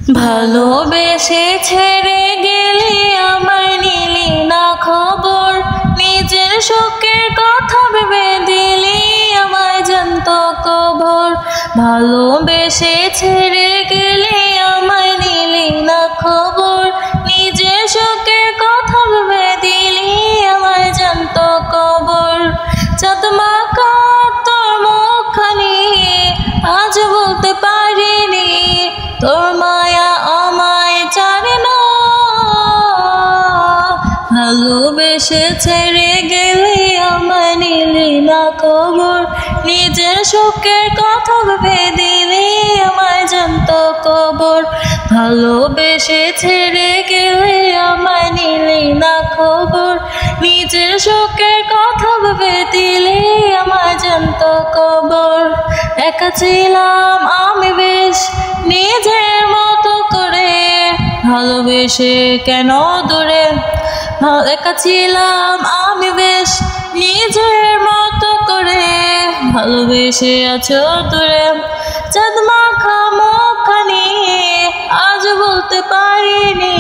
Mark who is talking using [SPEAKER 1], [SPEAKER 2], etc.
[SPEAKER 1] ভালোবেসে ছেড়ে গেলি আমায় নিলি না খবর, নিজের শোকের কথা ভেবে দিলি আমায় জ্যান্ত কবর। ভালোবেসে ছেড়ে গেলি আমায় নিলি না খবর, নিজের শোকের কথা ভেবে দিলি আমায় জ্যান্ত কবর। চাঁদ মাখা তোর মুখখানি আজ বলতে পারিনি, তোর মায়া আমায় ছাড়ে না। ভালোবেসে ছেড়ে গেলি আমায় নিলি না খবর, নিজের শোকের কথা ভেবে দিলি আমায় জ্যান্ত কবর। ভালোবেসে ছেড়ে গেলি আমায় নিলি না খবর, নিজের শোকের কথা ভেবে দিলি আমায় জ্যান্ত কবর। একা ছিলাম আমি বেশ নিজের মতো করে, ভালোবেসে কেন দূরে। একা ছিলাম আমি বেশ নিজের মতো করে, ভালোবেসে আছো দূরে। চাঁদ মাখা মুখখানি আজ বলতে পারিনি।